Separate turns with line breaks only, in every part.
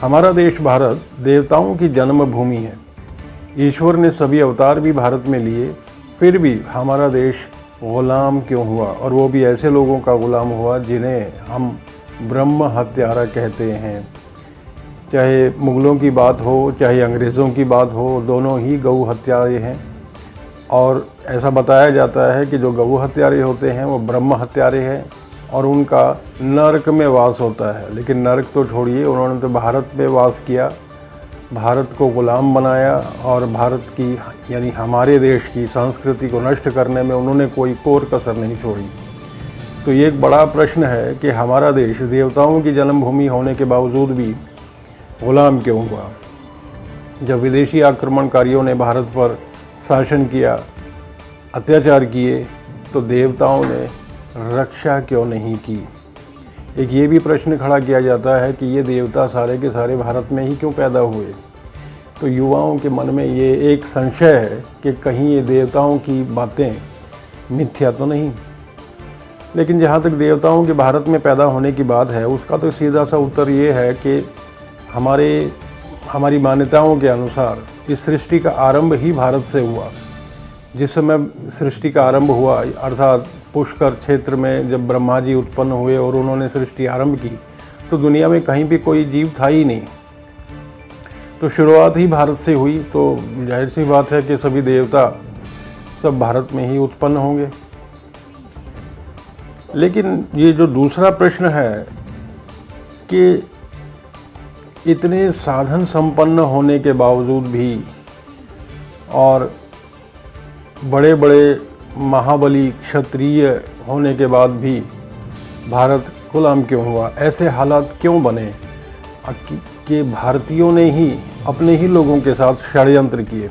हमारा देश भारत देवताओं की जन्मभूमि है। ईश्वर ने सभी अवतार भी भारत में लिए, फिर भी हमारा देश गुलाम क्यों हुआ, और वो भी ऐसे लोगों का गुलाम हुआ जिन्हें हम ब्रह्म हत्यारा कहते हैं। चाहे मुग़लों की बात हो, चाहे अंग्रेज़ों की बात हो, दोनों ही गौ हत्यारे हैं। और ऐसा बताया जाता है कि जो गौ हत्यारे होते हैं वो ब्रह्म हत्यारे हैं और उनका नरक में वास होता है। लेकिन नरक तो छोड़िए, उन्होंने तो भारत में वास किया, भारत को गुलाम बनाया और भारत की यानी हमारे देश की संस्कृति को नष्ट करने में उन्होंने कोई कोर कसर नहीं छोड़ी। तो ये एक बड़ा प्रश्न है कि हमारा देश देवताओं की जन्मभूमि होने के बावजूद भी गुलाम क्यों हुआ। जब विदेशी आक्रमणकारियों ने भारत पर शासन किया, अत्याचार किए, तो देवताओं ने रक्षा क्यों नहीं की। एक ये भी प्रश्न खड़ा किया जाता है कि ये देवता सारे के सारे भारत में ही क्यों पैदा हुए। तो युवाओं के मन में ये एक संशय है कि कहीं ये देवताओं की बातें मिथ्या तो नहीं। लेकिन जहाँ तक देवताओं के भारत में पैदा होने की बात है, उसका तो सीधा सा उत्तर ये है कि हमारी मान्यताओं के अनुसार इस सृष्टि का आरंभ ही भारत से हुआ। जिस समय सृष्टि का आरंभ हुआ, अर्थात पुष्कर क्षेत्र में जब ब्रह्मा जी उत्पन्न हुए और उन्होंने सृष्टि आरंभ की, तो दुनिया में कहीं भी कोई जीव था ही नहीं। तो शुरुआत ही भारत से हुई, तो जाहिर सी बात है कि सभी देवता सब भारत में ही उत्पन्न होंगे। लेकिन ये जो दूसरा प्रश्न है कि इतने साधन संपन्न होने के बावजूद भी और बड़े बड़े महाबली क्षत्रिय होने के बाद भी भारत गुलाम क्यों हुआ, ऐसे हालात क्यों बने कि भारतीयों ने ही अपने ही लोगों के साथ षड्यंत्र किए।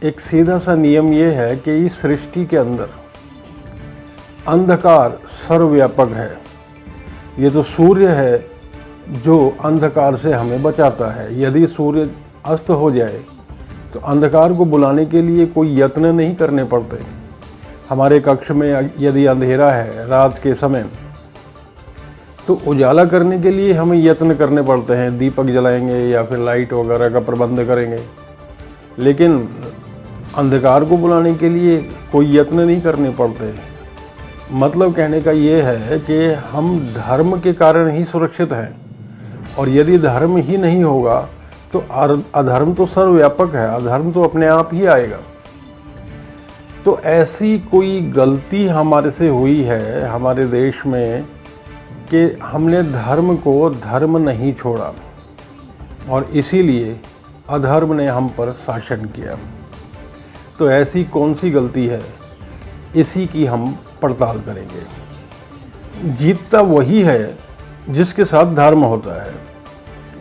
एक सीधा सा नियम ये है कि इस सृष्टि के अंदर अंधकार सर्वव्यापक है। ये तो सूर्य है जो अंधकार से हमें बचाता है। यदि सूर्य अस्त हो जाए तो अंधकार को बुलाने के लिए कोई यत्न नहीं करने पड़ते। हमारे कक्ष में यदि अंधेरा है रात के समय, तो उजाला करने के लिए हमें यत्न करने पड़ते हैं, दीपक जलाएंगे या फिर लाइट वगैरह का प्रबंध करेंगे। लेकिन अंधकार को बुलाने के लिए कोई यत्न नहीं करने पड़ते। मतलब कहने का ये है कि हम धर्म के कारण ही सुरक्षित हैं, और यदि धर्म ही नहीं होगा तो अधर्म तो सर्वव्यापक है, अधर्म तो अपने आप ही आएगा। तो ऐसी कोई गलती हमारे से हुई है हमारे देश में कि हमने धर्म को धर्म नहीं छोड़ा, और इसीलिए अधर्म ने हम पर शासन किया। तो ऐसी कौन सी गलती है, इसी की हम पड़ताल करेंगे। जीतता वही है जिसके साथ धर्म होता है।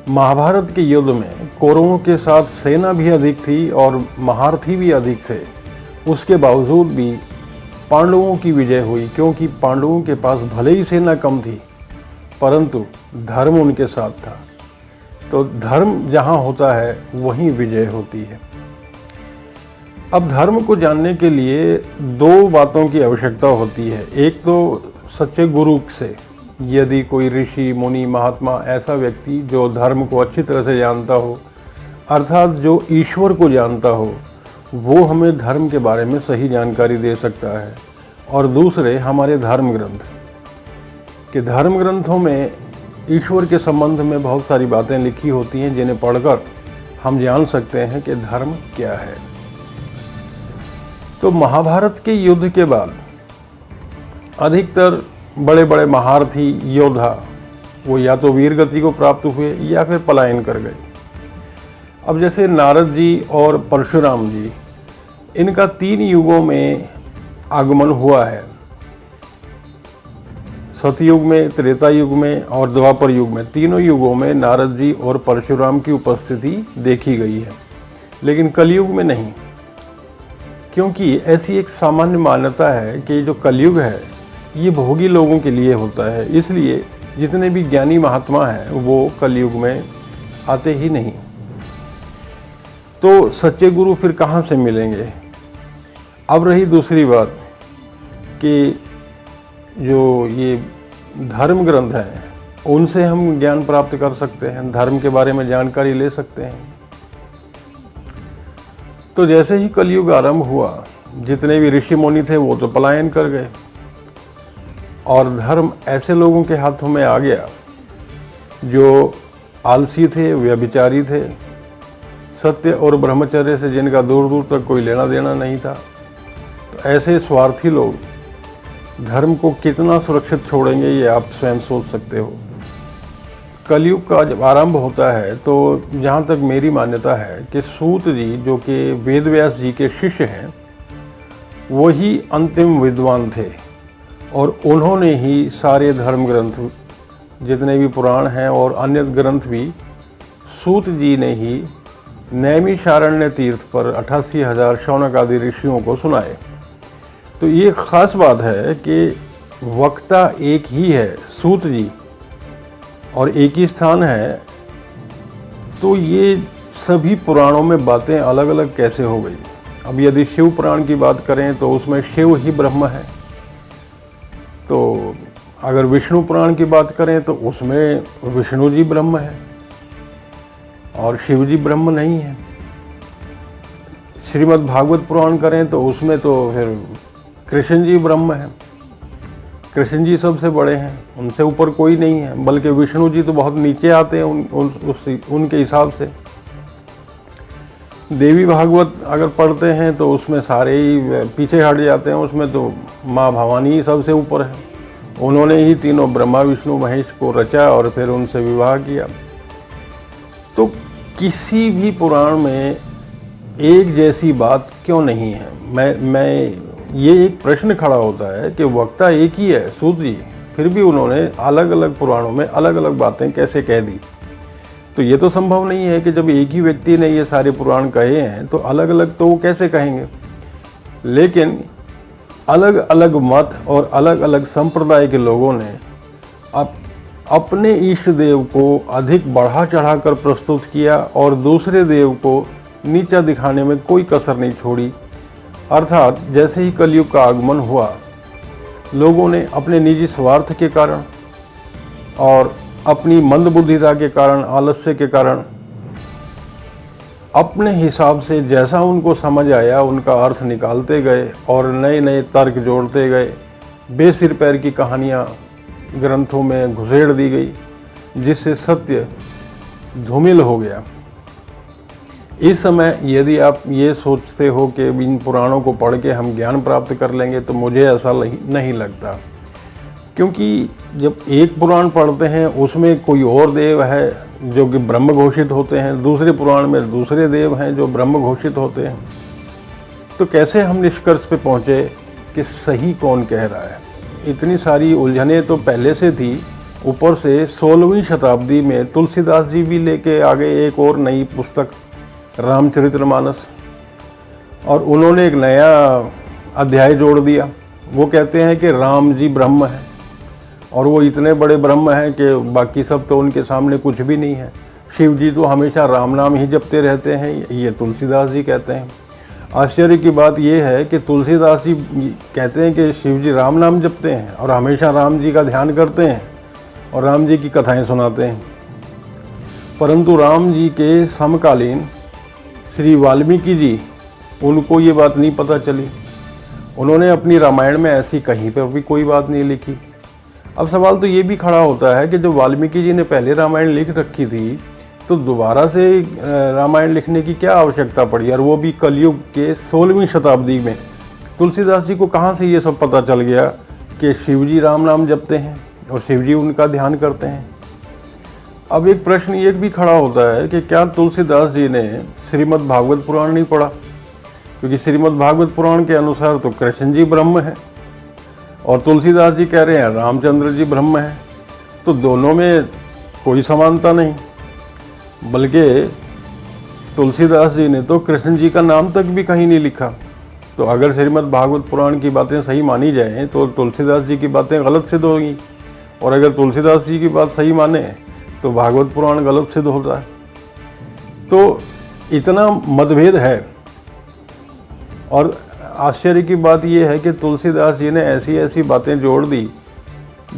महाभारत के युद्ध में कौरवों के साथ सेना भी अधिक थी और महारथी भी अधिक थे। उसके बावजूद भी पांडवों की विजय हुई, क्योंकि पांडवों के पास भले ही सेना कम थी परंतु धर्म उनके साथ था। तो धर्म जहाँ होता है वहीं विजय होती है। अब धर्म को जानने के लिए दो बातों की आवश्यकता होती है। एक तो सच्चे गुरु से, यदि कोई ऋषि मुनि महात्मा ऐसा व्यक्ति जो धर्म को अच्छी तरह से जानता हो, अर्थात जो ईश्वर को जानता हो, वो हमें धर्म के बारे में सही जानकारी दे सकता है। और दूसरे हमारे धर्म ग्रंथ, कि धर्म ग्रंथों में ईश्वर के संबंध में बहुत सारी बातें लिखी होती हैं जिन्हें पढ़कर हम जान सकते हैं कि धर्म क्या है। तो महाभारत के युद्ध के बाद अधिकतर बड़े बड़े महारथी योद्धा वो या तो वीर गति को प्राप्त हुए या फिर पलायन कर गए। अब जैसे नारद जी और परशुराम जी, इनका 3 युगों में आगमन हुआ है। सतयुग में, त्रेता युग में और द्वापर युग में, तीनों युगों में नारद जी और परशुराम की उपस्थिति देखी गई है, लेकिन कलयुग में नहीं। क्योंकि ऐसी एक सामान्य मान्यता है कि जो कलयुग है ये भोगी लोगों के लिए होता है, इसलिए जितने भी ज्ञानी महात्मा हैं वो कलयुग में आते ही नहीं। तो सच्चे गुरु फिर कहाँ से मिलेंगे। अब रही दूसरी बात कि जो ये धर्म ग्रंथ हैं उनसे हम ज्ञान प्राप्त कर सकते हैं, धर्म के बारे में जानकारी ले सकते हैं। तो जैसे ही कलयुग आरंभ हुआ, जितने भी ऋषि मुनि थे वो तो पलायन कर गए और धर्म ऐसे लोगों के हाथों में आ गया जो आलसी थे, व्यभिचारी थे, सत्य और ब्रह्मचर्य से जिनका दूर दूर तक कोई लेना देना नहीं था। तो ऐसे स्वार्थी लोग धर्म को कितना सुरक्षित छोड़ेंगे ये आप स्वयं सोच सकते हो। कलयुग का जब आरंभ होता है तो जहाँ तक मेरी मान्यता है कि सूत जी जो कि वेद व्यास जी के शिष्य हैं, वही अंतिम विद्वान थे और उन्होंने ही सारे धर्म ग्रंथ जितने भी पुराण हैं और अन्य ग्रंथ भी सूत जी ने ही नैमिषारण्य तीर्थ पर 88,000 शौनक आदि ऋषियों को सुनाए। तो ये ख़ास बात है कि वक्ता एक ही है, सूत जी, और एक ही स्थान है। तो ये सभी पुराणों में बातें अलग अलग कैसे हो गई। अब यदि शिव पुराण की बात करें तो उसमें शिव ही ब्रह्म है, तो अगर विष्णु पुराण की बात करें तो उसमें विष्णु जी ब्रह्म है और शिव जी ब्रह्म नहीं है। श्रीमद् भागवत पुराण करें तो उसमें तो फिर कृष्ण जी ब्रह्म है, कृष्ण जी सबसे बड़े हैं, उनसे ऊपर कोई नहीं है, बल्कि विष्णु जी तो बहुत नीचे आते हैं उनके हिसाब से। देवी भागवत अगर पढ़ते हैं तो उसमें सारे ही पीछे हट जाते हैं, उसमें तो माँ भवानी ही सबसे ऊपर है। उन्होंने ही तीनों ब्रह्मा विष्णु महेश को रचा और फिर उनसे विवाह किया। तो किसी भी पुराण में एक जैसी बात क्यों नहीं है? मैं ये एक प्रश्न खड़ा होता है कि वक्ता एक ही है, सूत जी, फिर भी उन्होंने अलग अलग पुराणों में अलग अलग बातें कैसे कह दी। तो ये तो संभव नहीं है कि जब एक ही व्यक्ति ने ये सारे पुराण कहे हैं तो अलग अलग तो वो कैसे कहेंगे। लेकिन अलग अलग मत और अलग अलग संप्रदाय के लोगों ने अपने इष्ट देव को अधिक बढ़ा चढ़ा कर प्रस्तुत किया और दूसरे देव को नीचा दिखाने में कोई कसर नहीं छोड़ी। अर्थात जैसे ही कलयुग का आगमन हुआ, लोगों ने अपने निजी स्वार्थ के कारण और अपनी मंदबुद्धिता के कारण, आलस्य के कारण अपने हिसाब से जैसा उनको समझ आया उनका अर्थ निकालते गए और नए नए तर्क जोड़ते गए। बेसिर पैर की कहानियाँ ग्रंथों में घुसेड़ दी गई, जिससे सत्य धूमिल हो गया। इस समय यदि आप ये सोचते हो कि इन पुराणों को पढ़ के हम ज्ञान प्राप्त कर लेंगे, तो मुझे ऐसा नहीं लगता। क्योंकि जब एक पुराण पढ़ते हैं उसमें कोई और देव है जो कि ब्रह्म घोषित होते हैं, दूसरे पुराण में दूसरे देव हैं जो ब्रह्म घोषित होते हैं, तो कैसे हम निष्कर्ष पे पहुँचे कि सही कौन कह रहा है? इतनी सारी उलझनें तो पहले से थी, ऊपर से 16वीं शताब्दी में तुलसीदास जी भी लेके आ गए एक और नई पुस्तक रामचरितमानस, और उन्होंने एक नया अध्याय जोड़ दिया। वो कहते हैं कि राम जी ब्रह्म है और वो इतने बड़े ब्रह्म हैं कि बाकी सब तो उनके सामने कुछ भी नहीं है। शिव जी तो हमेशा राम नाम ही जपते रहते हैं, ये तुलसीदास जी कहते हैं। आश्चर्य की बात यह है कि तुलसीदास जी कहते हैं कि शिव जी राम नाम जपते हैं और हमेशा राम जी का ध्यान करते हैं और राम जी की कथाएं सुनाते हैं। परंतु राम जी के समकालीन श्री वाल्मीकि जी, उनको ये बात नहीं पता चली। उन्होंने अपनी रामायण में ऐसी कहीं पर भी कोई बात नहीं लिखी। अब सवाल तो ये भी खड़ा होता है कि जब वाल्मीकि जी ने पहले रामायण लिख रखी थी तो दोबारा से रामायण लिखने की क्या आवश्यकता पड़ी, और वो भी कलयुग के 16वीं शताब्दी में। तुलसीदास जी को कहाँ से ये सब पता चल गया कि शिव जी राम नाम जपते हैं और शिव जी उनका ध्यान करते हैं? अब एक प्रश्न ये भी खड़ा होता है कि क्या तुलसीदास जी ने श्रीमद् भागवत पुराण नहीं पढ़ा? क्योंकि श्रीमद् भागवत पुराण के अनुसार तो कृष्ण जी ब्रह्म है और तुलसीदास जी कह रहे हैं रामचंद्र जी ब्रह्म है। तो दोनों में कोई समानता नहीं, बल्कि तुलसीदास जी ने तो कृष्ण जी का नाम तक भी कहीं नहीं लिखा। तो अगर श्रीमद् भागवत पुराण की बातें सही मानी जाएं तो तुलसीदास जी की बातें गलत सिद्ध होंगी, और अगर तुलसीदास जी की बात सही माने तो भागवत पुराण गलत सिद्ध होता है। तो इतना मतभेद है। और आश्चर्य की बात यह है कि तुलसीदास जी ने ऐसी ऐसी बातें जोड़ दी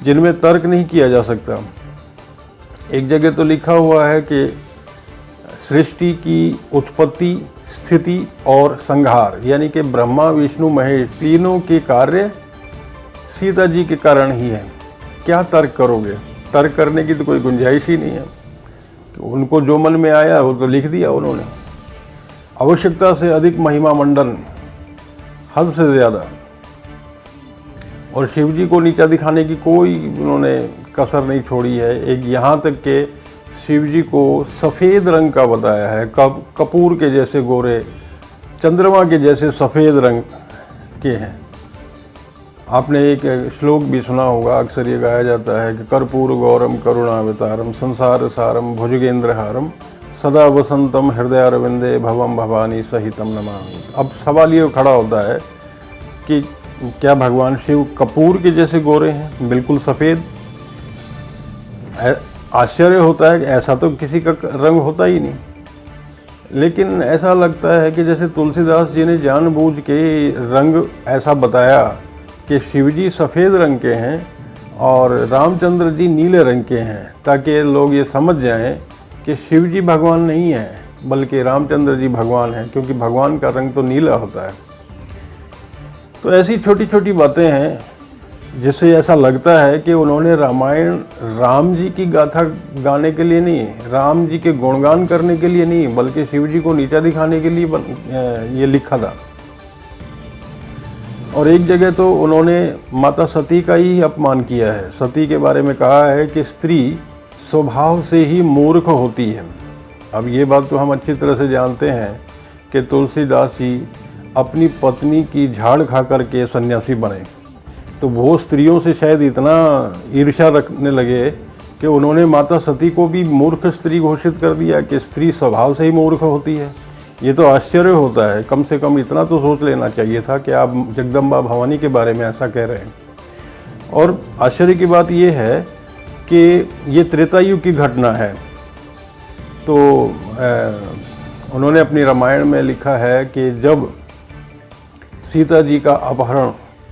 जिनमें तर्क नहीं किया जा सकता। एक जगह तो लिखा हुआ है कि सृष्टि की उत्पत्ति, स्थिति और संहार, यानी कि ब्रह्मा विष्णु महेश तीनों के कार्य सीता जी के कारण ही है। क्या तर्क करोगे? तर्क करने की तो कोई गुंजाइश ही नहीं है। उनको जो मन में आया वो तो लिख दिया उन्होंने। आवश्यकता से अधिक महिमा मंडन, हद से ज़्यादा, और शिव जी को नीचा दिखाने की कोई उन्होंने कसर नहीं छोड़ी है। एक यहाँ तक के शिव जी को सफ़ेद रंग का बताया है, कपूर के जैसे गोरे, चंद्रमा के जैसे सफ़ेद रंग के हैं। आपने एक श्लोक भी सुना होगा, अक्सर ये गाया जाता है कि कर्पूर गौरम करुणावतारम संसार सारम भुजगेंद्रहारम सदा वसंतम हृदय अरविंदे भवम भवानी सहितम नमामि। अब सवाल ये खड़ा होता है कि क्या भगवान शिव कपूर के जैसे गोरे हैं, बिल्कुल सफ़ेद? आश्चर्य होता है कि ऐसा तो किसी का रंग होता ही नहीं। लेकिन ऐसा लगता है कि जैसे तुलसीदास जी ने जानबूझ के रंग ऐसा बताया कि शिवजी सफ़ेद रंग के हैं और रामचंद्र जी नीले रंग के हैं, ताकि लोग ये समझ जाएं कि शिवजी भगवान नहीं हैं बल्कि रामचंद्र जी भगवान हैं, क्योंकि भगवान का रंग तो नीला होता है। तो ऐसी छोटी छोटी बातें हैं जिससे ऐसा लगता है कि उन्होंने रामायण राम जी की गाथा गाने के लिए नहीं, राम जी के गुणगान करने के लिए नहीं, बल्कि शिव जी को नीचा दिखाने के लिए ये लिखा था। और एक जगह तो उन्होंने माता सती का ही अपमान किया है। सती के बारे में कहा है कि स्त्री स्वभाव से ही मूर्ख होती है। अब ये बात तो हम अच्छी तरह से जानते हैं कि तुलसीदास जी अपनी पत्नी की झाड़ खा करके सन्यासी बने, तो वो स्त्रियों से शायद इतना ईर्ष्या रखने लगे कि उन्होंने माता सती को भी मूर्ख स्त्री घोषित कर दिया कि स्त्री स्वभाव से ही मूर्ख होती है। ये तो आश्चर्य होता है। कम से कम इतना तो सोच लेना चाहिए था कि आप जगदम्बा भवानी के बारे में ऐसा कह रहे हैं। और आश्चर्य की बात ये है कि ये त्रेता युग की घटना है। तो उन्होंने अपनी रामायण में लिखा है कि जब सीता जी का अपहरण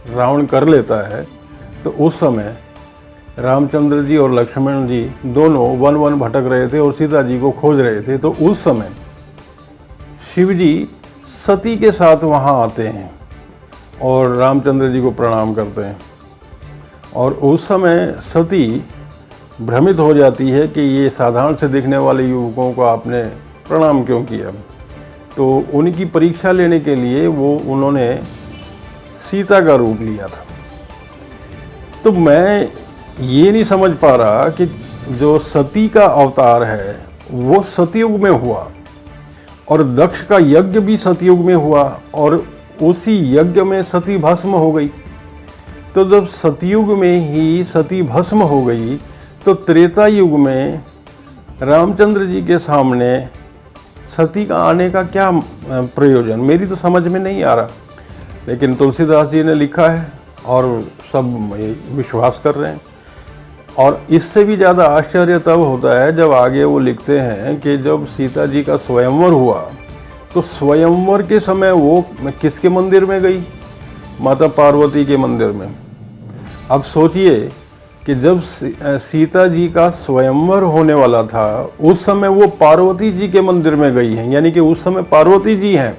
रावण कर लेता है तो उस समय रामचंद्र जी और लक्ष्मण जी दोनों वन वन भटक रहे थे और सीता जी को खोज रहे थे। तो उस समय शिव जी सती के साथ वहाँ आते हैं और रामचंद्र जी को प्रणाम करते हैं। और उस समय सती भ्रमित हो जाती है कि ये साधारण से दिखने वाले युवकों को आपने प्रणाम क्यों किया। तो उनकी परीक्षा लेने के लिए उन्होंने सीता का रूप लिया था। तो मैं ये नहीं समझ पा रहा कि जो सती का अवतार है वो सतयुग में हुआ और दक्ष का यज्ञ भी सतयुग में हुआ और उसी यज्ञ में सती भस्म हो गई। तो जब सतयुग में ही सती भस्म हो गई तो त्रेता युग में रामचंद्र जी के सामने सती का आने का क्या प्रयोजन, मेरी तो समझ में नहीं आ रहा। लेकिन तुलसीदास जी ने लिखा है और सब विश्वास कर रहे हैं। और इससे भी ज़्यादा आश्चर्य तब होता है जब आगे वो लिखते हैं कि जब सीता जी का स्वयंवर हुआ तो स्वयंवर के समय वो किसके मंदिर में गई? माता पार्वती के मंदिर में। अब सोचिए कि जब सीता जी का स्वयंवर होने वाला था उस समय वो पार्वती जी के मंदिर में गई हैं, यानी कि उस समय पार्वती जी हैं।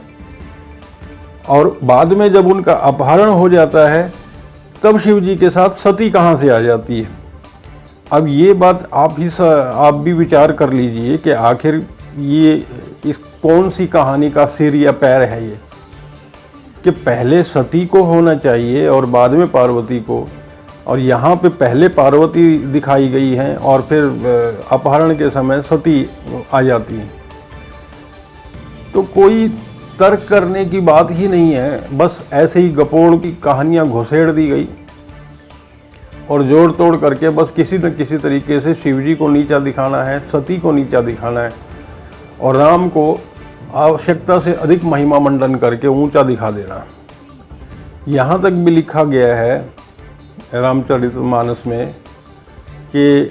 और बाद में जब उनका अपहरण हो जाता है तब शिव जी के साथ सती कहाँ से आ जाती है। अब ये बात आप भी विचार कर लीजिए कि आखिर ये इस कौन सी कहानी का सिर या पैर है ये, कि पहले सती को होना चाहिए और बाद में पार्वती को, और यहाँ पे पहले पार्वती दिखाई गई हैं और फिर अपहरण के समय सती आ जाती हैं। तो कोई तर्क करने की बात ही नहीं है, बस ऐसे ही गपोड़ की कहानियाँ घुसेड़ दी गई और जोड़ तोड़ करके बस किसी न किसी तरीके से शिवजी को नीचा दिखाना है, सती को नीचा दिखाना है और राम को आवश्यकता से अधिक महिमा मंडन करके ऊंचा दिखा देना। यहाँ तक भी लिखा गया है रामचरितमानस में कि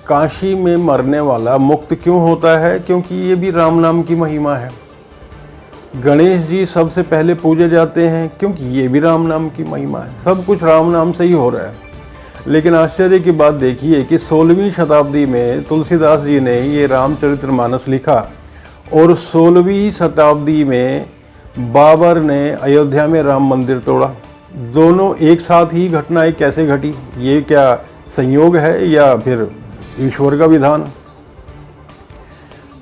काशी में मरने वाला मुक्त क्यों होता है, क्योंकि ये भी राम नाम की महिमा है। गणेश जी सबसे पहले पूजे जाते हैं क्योंकि ये भी राम नाम की महिमा है। सब कुछ राम नाम से ही हो रहा है। लेकिन आश्चर्य की बात देखिए कि 16वीं शताब्दी में तुलसीदास जी ने ये रामचरितमानस लिखा और 16वीं शताब्दी में बाबर ने अयोध्या में राम मंदिर तोड़ा। दोनों एक साथ ही घटनाएं कैसे घटी? ये क्या संयोग है या फिर ईश्वर का विधान?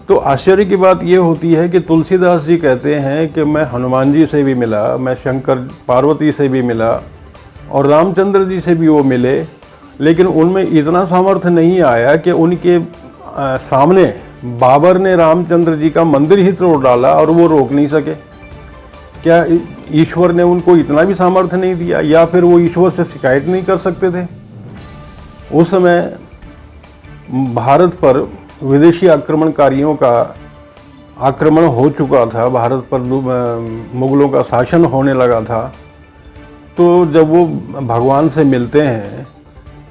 तो आश्चर्य की बात ये होती है कि तुलसीदास जी कहते हैं कि मैं हनुमान जी से भी मिला, मैं शंकर पार्वती से भी मिला और रामचंद्र जी से भी वो मिले, लेकिन उनमें इतना सामर्थ्य नहीं आया कि उनके सामने बाबर ने रामचंद्र जी का मंदिर ही तोड़ डाला और वो रोक नहीं सके। क्या ईश्वर ने उनको इतना भी सामर्थ्य नहीं दिया, या फिर वो ईश्वर से शिकायत नहीं कर सकते थे? उस समय भारत पर विदेशी आक्रमणकारियों का आक्रमण हो चुका था, भारत पर मुगलों का शासन होने लगा था। तो जब वो भगवान से मिलते हैं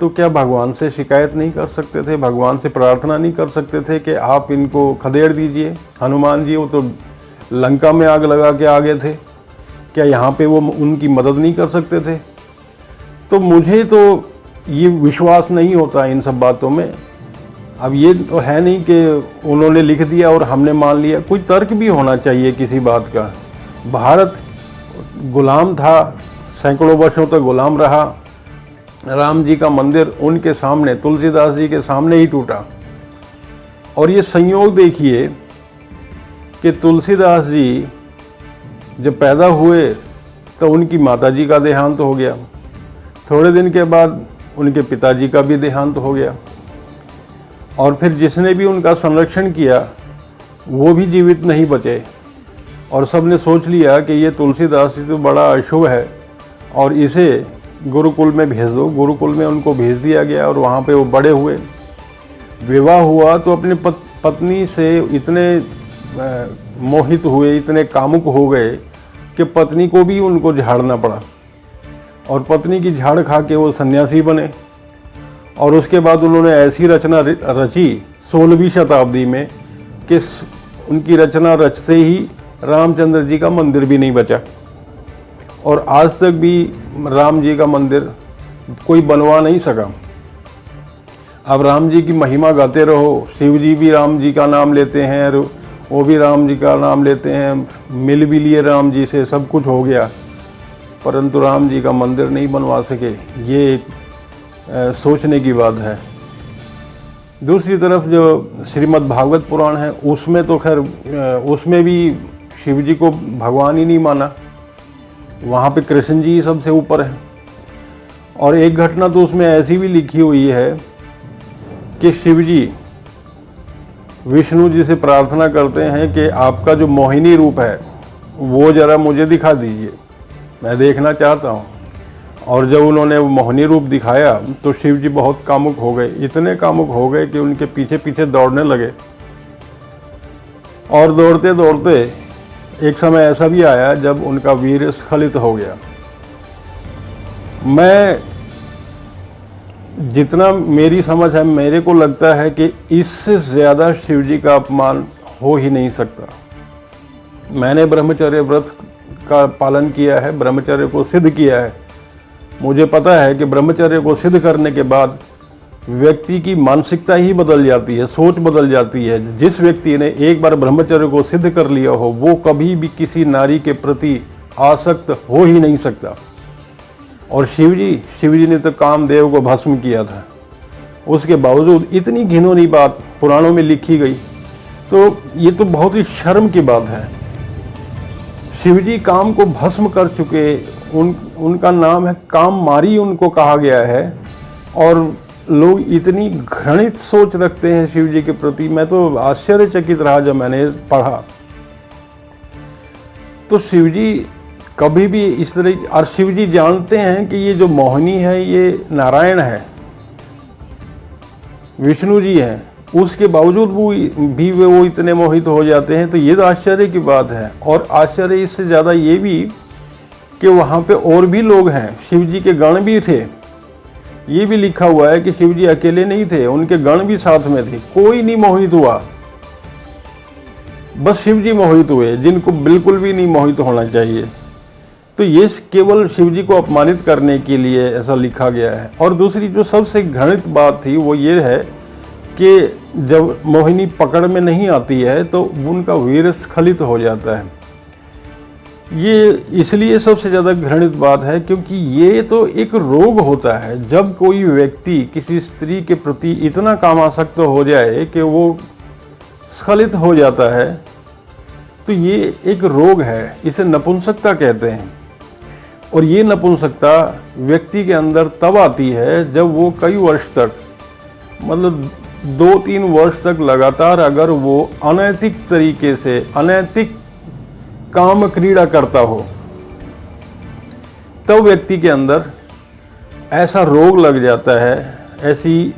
तो क्या भगवान से शिकायत नहीं कर सकते थे? भगवान से प्रार्थना नहीं कर सकते थे कि आप इनको खदेड़ दीजिए? हनुमान जी वो तो लंका में आग लगा के आ गए थे, क्या यहाँ पे वो उनकी मदद नहीं कर सकते थे? तो मुझे तो ये विश्वास नहीं होता इन सब बातों में। अब ये तो है नहीं कि उन्होंने लिख दिया और हमने मान लिया, कोई तर्क भी होना चाहिए किसी बात का। भारत गुलाम था, सैकड़ों वर्षों तक गुलाम रहा। राम जी का मंदिर उनके सामने, तुलसीदास जी के सामने ही टूटा। और ये संयोग देखिए कि तुलसीदास जी जब पैदा हुए तो उनकी माताजी का देहांत हो गया, थोड़े दिन के बाद उनके पिताजी का भी देहांत हो गया, और फिर जिसने भी उनका संरक्षण किया वो भी जीवित नहीं बचे। और सब ने सोच लिया कि ये तुलसीदास जी तो बड़ा अशुभ है और इसे गुरुकुल में भेज दो। गुरुकुल में उनको भेज दिया गया और वहाँ पे वो बड़े हुए। विवाह हुआ तो अपने पत्नी से इतने मोहित हुए, इतने कामुक हो गए कि पत्नी को भी उनको झाड़ना पड़ा, और पत्नी की झाड़ खा के वो सन्यासी बने। और उसके बाद उन्होंने ऐसी रचना रची 16वीं शताब्दी में कि उनकी रचना रचते ही रामचंद्र जी का मंदिर भी नहीं बचा, और आज तक भी राम जी का मंदिर कोई बनवा नहीं सका। अब राम जी की महिमा गाते रहो, शिव जी भी राम जी का नाम लेते हैं, वो भी राम जी का नाम लेते हैं, मिल भी लिए राम जी से, सब कुछ हो गया, परंतु राम जी का मंदिर नहीं बनवा सके। ये एक सोचने की बात है। दूसरी तरफ जो श्रीमद् भागवत पुराण है उसमें तो खैर उसमें भी शिव जी को भगवान ही नहीं माना, वहाँ पे कृष्ण जी सबसे ऊपर है। और एक घटना तो उसमें ऐसी भी लिखी हुई है कि शिव जी विष्णु जी से प्रार्थना करते हैं कि आपका जो मोहिनी रूप है वो ज़रा मुझे दिखा दीजिए, मैं देखना चाहता हूँ। और जब उन्होंने वो मोहिनी रूप दिखाया तो शिव जी बहुत कामुक हो गए, इतने कामुक हो गए कि उनके पीछे पीछे दौड़ने लगे। और दौड़ते दौड़ते एक समय ऐसा भी आया जब उनका वीर स्खलित हो गया। मैं जितना मेरी समझ है, मेरे को लगता है कि इससे ज़्यादा शिव जी का अपमान हो ही नहीं सकता। मैंने ब्रह्मचर्य व्रत का पालन किया है, ब्रह्मचर्य को सिद्ध किया है। मुझे पता है कि ब्रह्मचर्य को सिद्ध करने के बाद व्यक्ति की मानसिकता ही बदल जाती है, सोच बदल जाती है। जिस व्यक्ति ने एक बार ब्रह्मचर्य को सिद्ध कर लिया हो वो कभी भी किसी नारी के प्रति आसक्त हो ही नहीं सकता। और शिव जी ने तो कामदेव को भस्म किया था, उसके बावजूद इतनी घिनौनी बात पुराणों में लिखी गई, तो ये तो बहुत ही शर्म की बात है। शिव जी काम को भस्म कर चुके, उनका नाम है काममारी उनको कहा गया है, और लोग इतनी घृणित सोच रखते हैं शिव जी के प्रति। मैं तो आश्चर्यचकित रहा जब मैंने पढ़ा। तो शिव जी कभी भी इस तरह, और शिव जी जानते हैं कि ये जो मोहिनी है ये नारायण है, विष्णु जी हैं, उसके बावजूद वो इतने मोहित हो जाते हैं। तो ये तो आश्चर्य की बात है। और आश्चर्य इससे ज़्यादा ये भी कि वहाँ पे और भी लोग हैं, शिव जी के गण भी थे। ये भी लिखा हुआ है कि शिव जी अकेले नहीं थे, उनके गण भी साथ में थे। कोई नहीं मोहित हुआ, बस शिव जी मोहित हुए, जिनको बिल्कुल भी नहीं मोहित होना चाहिए। तो ये केवल शिव जी को अपमानित करने के लिए ऐसा लिखा गया है। और दूसरी जो सबसे घृणित बात थी वो ये है कि जब मोहिनी पकड़ में नहीं आती है तो उनका वीर स्खलित हो जाता है। ये इसलिए सबसे ज़्यादा घृणित बात है क्योंकि ये तो एक रोग होता है। जब कोई व्यक्ति किसी स्त्री के प्रति इतना कामासक्त हो जाए कि वो स्खलित हो जाता है तो ये एक रोग है, इसे नपुंसकता कहते हैं। और ये नपुंसकता व्यक्ति के अंदर तब आती है जब वो कई वर्ष तक, मतलब 2-3 वर्ष तक लगातार अगर वो अनैतिक तरीके से अनैतिक काम क्रीड़ा करता हो, तब व्यक्ति के अंदर ऐसा रोग लग जाता है, ऐसी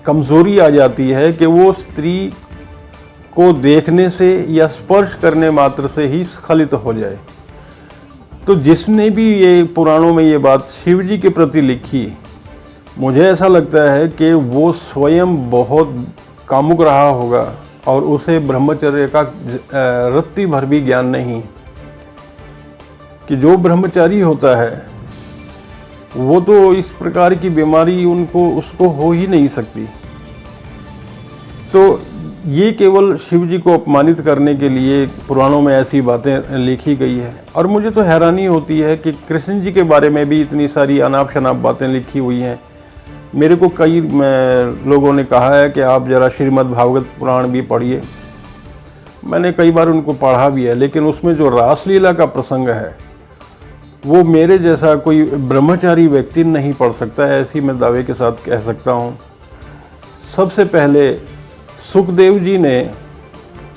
कमजोरी आ जाती है कि वो स्त्री को देखने से या स्पर्श करने मात्र से ही स्खलित हो जाए। तो जिसने भी ये पुराणों में ये बात शिव जी के प्रति लिखी, मुझे ऐसा लगता है कि वो स्वयं बहुत कामुक रहा होगा और उसे ब्रह्मचर्य का रत्ती भर भी ज्ञान नहीं, कि जो ब्रह्मचारी होता है वो तो इस प्रकार की बीमारी उसको हो ही नहीं सकती। तो ये केवल शिव जी को अपमानित करने के लिए पुराणों में ऐसी बातें लिखी गई है। और मुझे तो हैरानी होती है कि कृष्ण जी के बारे में भी इतनी सारी अनाप शनाप बातें लिखी हुई हैं। मेरे को कई लोगों ने कहा है कि आप ज़रा श्रीमद् भागवत पुराण भी पढ़िए। मैंने कई बार उनको पढ़ा भी है, लेकिन उसमें जो रासलीला का प्रसंग है वो मेरे जैसा कोई ब्रह्मचारी व्यक्ति नहीं पढ़ सकता है, ऐसी मैं दावे के साथ कह सकता हूँ। सबसे पहले सुखदेव जी ने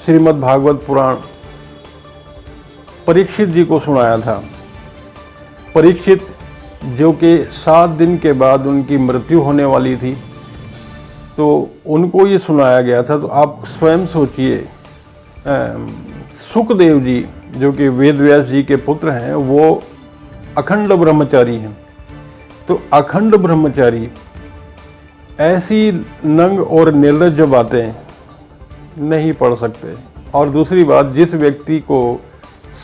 श्रीमद् भागवत पुराण परीक्षित जी को सुनाया था। परीक्षित जो कि 7 दिन के बाद उनकी मृत्यु होने वाली थी, तो उनको ये सुनाया गया था। तो आप स्वयं सोचिए, सुखदेव जी जो कि वेद व्यास जी के पुत्र हैं, वो अखंड ब्रह्मचारी हैं। तो अखंड ब्रह्मचारी ऐसी नंग और निर्लज्ज बातें नहीं पढ़ सकते। और दूसरी बात, जिस व्यक्ति को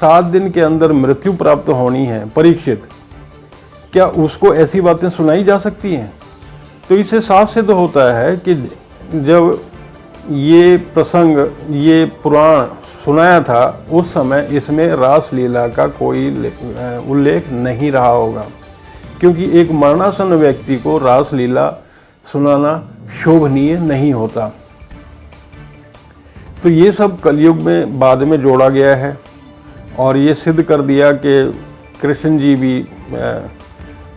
7 दिन के अंदर मृत्यु प्राप्त होनी है, परीक्षित, क्या उसको ऐसी बातें सुनाई जा सकती हैं? तो इससे साफ सिद्ध होता है कि जब ये प्रसंग, ये पुराण सुनाया था, उस समय इसमें रासलीला का कोई उल्लेख नहीं रहा होगा, क्योंकि एक मरणासन व्यक्ति को रासलीला सुनाना शोभनीय नहीं होता। तो ये सब कलयुग में बाद में जोड़ा गया है और ये सिद्ध कर दिया कि कृष्ण जी भी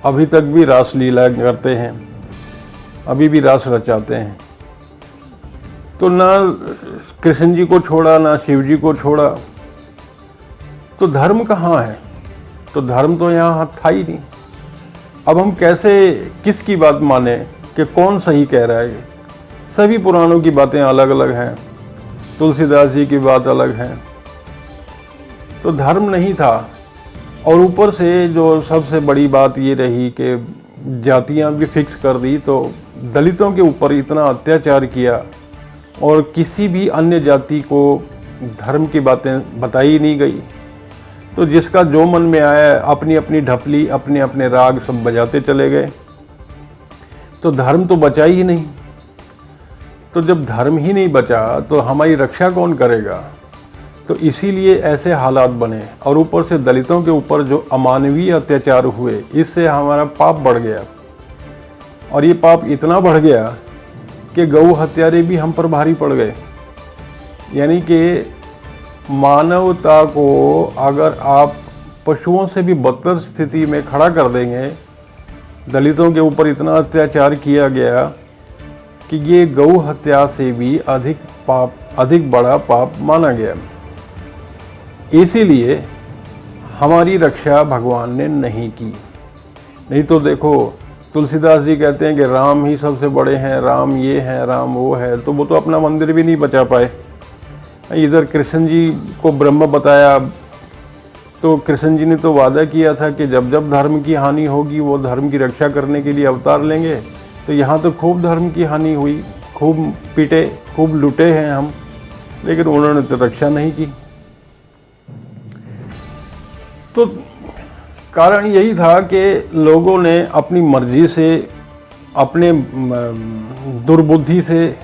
अभी तक भी रासलीला करते हैं, अभी भी रास रचाते हैं। तो ना कृष्ण जी को छोड़ा, ना शिव जी को छोड़ा, तो धर्म कहाँ है? तो धर्म तो यहाँ था ही नहीं। अब हम कैसे किसकी बात माने कि कौन सही कह रहा है? सभी पुराणों की बातें अलग अलग हैं, तुलसीदास जी की बात अलग है। तो धर्म नहीं था। और ऊपर से जो सबसे बड़ी बात ये रही कि जातियां भी फिक्स कर दी, तो दलितों के ऊपर इतना अत्याचार किया और किसी भी अन्य जाति को धर्म की बातें बताई नहीं गई। तो जिसका जो मन में आया अपनी अपनी ढपली, अपने अपने राग सब बजाते चले गए। तो धर्म तो बचा ही नहीं। तो जब धर्म ही नहीं बचा तो हमारी रक्षा कौन करेगा? तो इसीलिए ऐसे हालात बने। और ऊपर से दलितों के ऊपर जो अमानवीय अत्याचार हुए, इससे हमारा पाप बढ़ गया। और ये पाप इतना बढ़ गया कि गौ हत्यारे भी हम पर भारी पड़ गए। यानी कि मानवता को अगर आप पशुओं से भी बदतर स्थिति में खड़ा कर देंगे, दलितों के ऊपर इतना अत्याचार किया गया कि ये गौ हत्या से भी अधिक बड़ा पाप माना गया। इसीलिए हमारी रक्षा भगवान ने नहीं की। नहीं तो देखो, तुलसीदास जी कहते हैं कि राम ही सबसे बड़े हैं, राम ये है, राम वो है, तो वो तो अपना मंदिर भी नहीं बचा पाए। इधर कृष्ण जी को ब्रह्म बताया, तो कृष्ण जी ने तो वादा किया था कि जब जब धर्म की हानि होगी वो धर्म की रक्षा करने के लिए अवतार लेंगे। तो यहाँ तो खूब धर्म की हानि हुई, खूब पीटे, खूब लूटे हैं हम, लेकिन उन्होंने तो रक्षा नहीं की। तो कारण यही था कि लोगों ने अपनी मर्जी से, अपने दुर्बुद्धि से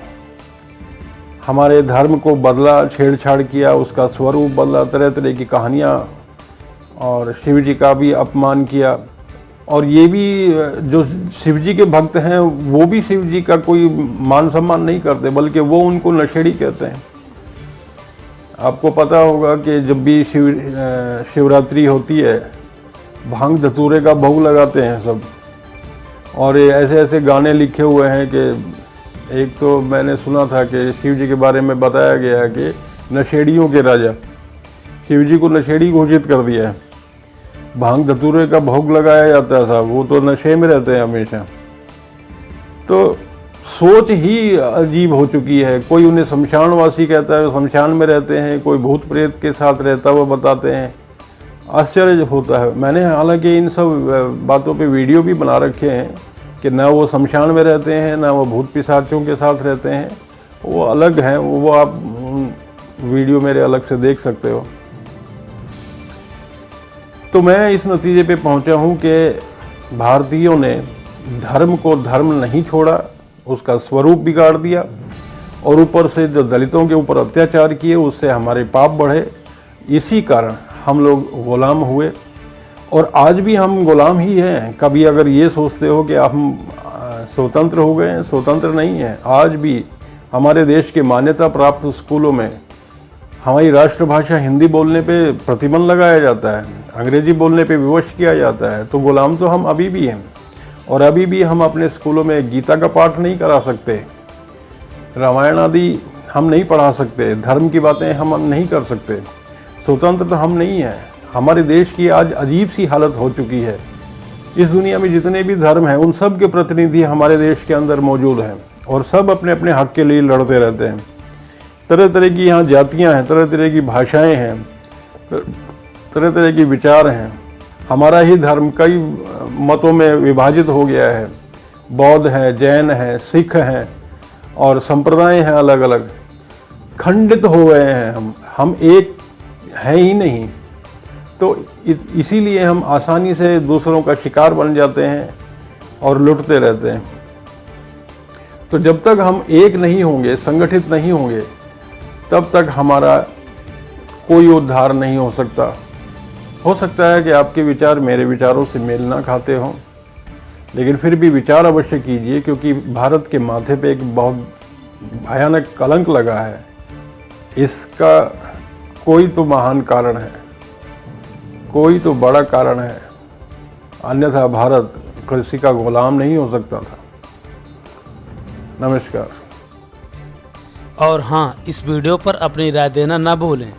हमारे धर्म को बदला, छेड़छाड़ किया, उसका स्वरूप बदला, तरह तरह की कहानियाँ, और शिव जी का भी अपमान किया। और ये भी जो शिव जी के भक्त हैं वो भी शिव जी का कोई मान सम्मान नहीं करते, बल्कि वो उनको नशेड़ी कहते हैं। आपको पता होगा कि जब भी शिवरात्रि होती है, भांग धतूरे का भोग लगाते हैं सब, और ये ऐसे ऐसे गाने लिखे हुए हैं कि एक तो मैंने सुना था कि शिव जी के बारे में बताया गया कि नशेड़ियों के राजा, शिव जी को नशेड़ी घोषित कर दिया है। भांग धतूरे का भोग लगाया जाता है साहब, वो तो नशे में रहते हैं हमेशा। तो सोच ही अजीब हो चुकी है। कोई उन्हें शमशानवासी कहता है, शमशान में रहते हैं, कोई भूत प्रेत के साथ रहता हुआ बताते हैं। आश्चर्य होता है। मैंने हालांकि इन सब बातों पे वीडियो भी बना रखे हैं कि ना वो शमशान में रहते हैं, ना वो भूत पिशाचों के साथ रहते हैं, वो अलग हैं। वो आप वीडियो मेरे अलग से देख सकते हो। तो मैं इस नतीजे पे पहुंचा हूं कि भारतीयों ने धर्म को धर्म नहीं छोड़ा, उसका स्वरूप बिगाड़ दिया, और ऊपर से जो दलितों के ऊपर अत्याचार किए उससे हमारे पाप बढ़े। इसी कारण हम लोग गुलाम हुए, और आज भी हम गुलाम ही हैं। कभी अगर ये सोचते हो कि हम स्वतंत्र हो गए हैं, स्वतंत्र नहीं हैं। आज भी हमारे देश के मान्यता प्राप्त स्कूलों में हमारी राष्ट्रभाषा हिंदी बोलने पे प्रतिबंध लगाया जाता है, अंग्रेजी बोलने पे विवश किया जाता है। तो गुलाम तो हम अभी भी हैं, और अभी भी हम अपने स्कूलों में गीता का पाठ नहीं करा सकते, रामायण आदि हम नहीं पढ़ा सकते, धर्म की बातें हम नहीं कर सकते। स्वतंत्र तो हम नहीं हैं। हमारे देश की आज अजीब सी हालत हो चुकी है। इस दुनिया में जितने भी धर्म हैं उन सब के प्रतिनिधि हमारे देश के अंदर मौजूद हैं, और सब अपने अपने हक के लिए लड़ते रहते हैं। तरह तरह की यहाँ जातियाँ हैं, तरह तरह की भाषाएं हैं, तरह तरह के विचार हैं। हमारा ही धर्म कई मतों में विभाजित हो गया है। बौद्ध है, जैन है, सिख हैं, और संप्रदाय हैं अलग अलग। खंडित हो गए हैं हम एक हैं ही नहीं। तो इसीलिए हम आसानी से दूसरों का शिकार बन जाते हैं और लुटते रहते हैं। तो जब तक हम एक नहीं होंगे, संगठित नहीं होंगे, तब तक हमारा कोई उद्धार नहीं हो सकता। हो सकता है कि आपके विचार मेरे विचारों से मेल ना खाते हों, लेकिन फिर भी विचार अवश्य कीजिए, क्योंकि भारत के माथे पे एक बहुत भयानक कलंक लगा है। इसका कोई तो महान कारण है, कोई तो बड़ा कारण है, अन्यथा भारत किसी का गुलाम नहीं हो सकता था। नमस्कार।
और हाँ, इस वीडियो पर अपनी राय देना ना भूलें।